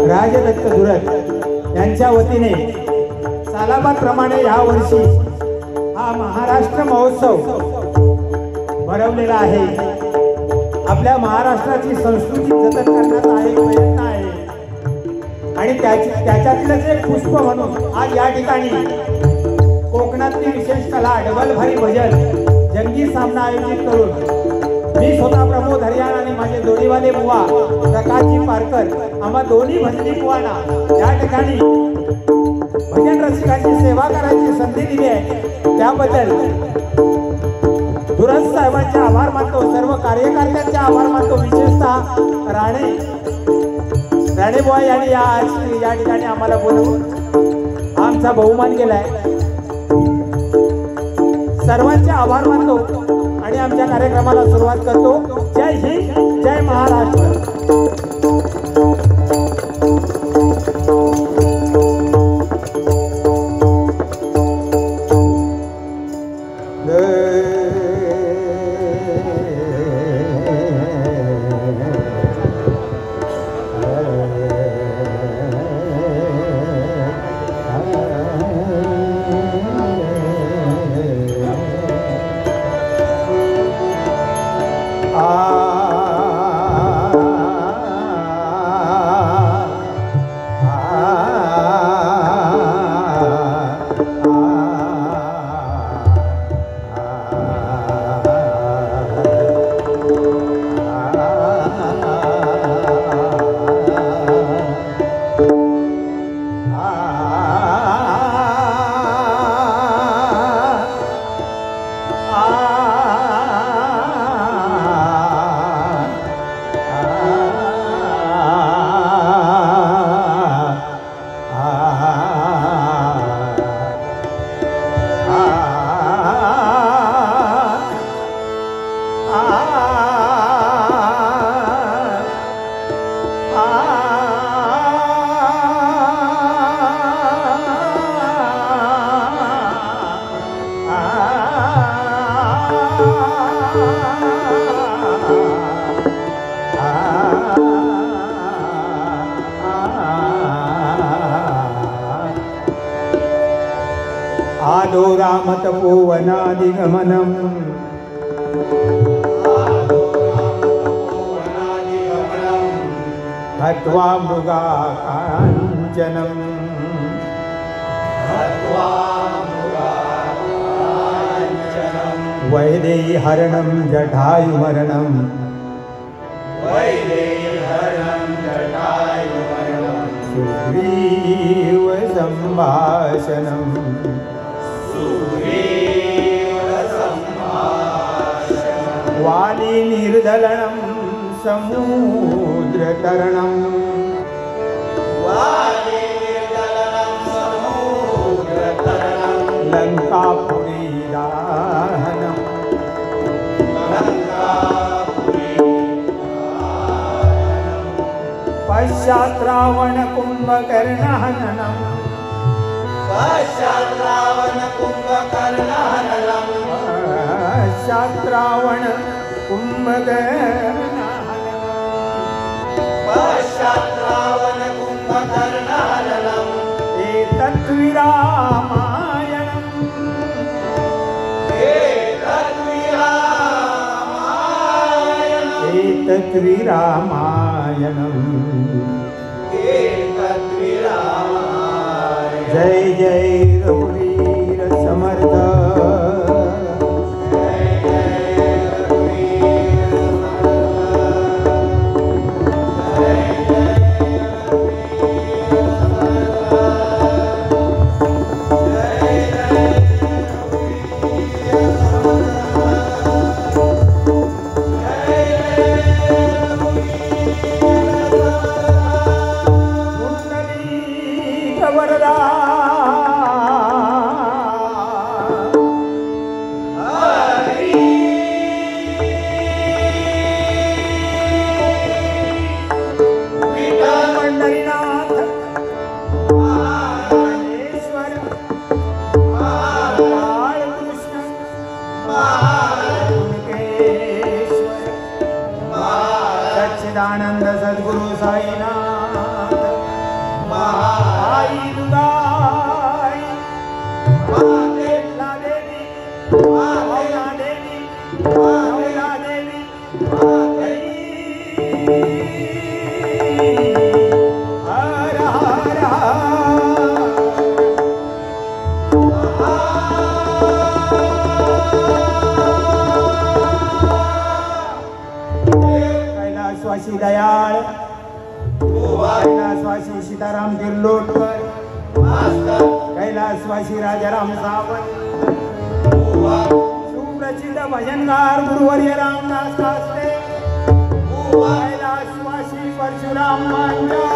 राजदत्त धुरत यांच्या वतीने सालाबादप्रमाणे या वर्षी हा महाराष्ट्र महोत्सव भरवलेला आहे। आपल्या महाराष्ट्राची संस्कृती जतन करण्याचा हा एक प्रयत्न आहे आणि त्याच्यातलंच एक पुष्प म्हणून आज या ठिकाणी कोकणातली विशेष कला डबल भारी भजन जंगी सामना आयोजित करून मी स्वतः प्रमोद हरियाण आणि माझे जोडीवाले बुवा प्रकाशजी पारकर आम्हा दोन्ही भजनी बुवांना या ठिकाणी भजन रसिकांची सेवा करायची संधी दिली आहे। त्याबद्दल धुरत साहेबांचे आभार मानतो, सर्व कार्यकर्त्यांचे आभार मानतो। विशेषतः राणे बुवा यांनी या ठिकाणी आम्हाला बोलवून आमचा बहुमान केलाय। सर्वांचे आभार मानतो आणि आमच्या कार्यक्रमाला सुरुवात करतो। जय हिंद, जय महाराष्ट्र। आदो रामतपोवनादिगमनम् हत्वा मृगाकाञ्चनम् वैदेहरणं जटायुमरणं सुग्रीव सम्भाषणम् वाली निर्दलनं समुद्रतरणं लंकापुरी दाहनं पश्चात् रावण कुंभकर्ण हननं पश्चात् रावण कुंभकर्ण एतत् विरामायणम् जय जय रघुवीर समर्थ। वरदा कैलासवासी दयाळ, कैलासवासी सीताराम गिरलोटकर, कैलासवासी राजाराम सावंत, सुप्रसिद्ध भजनगार गुरुवर्य रामदास कास्ते, कैलासवासी परशुराम मांडा,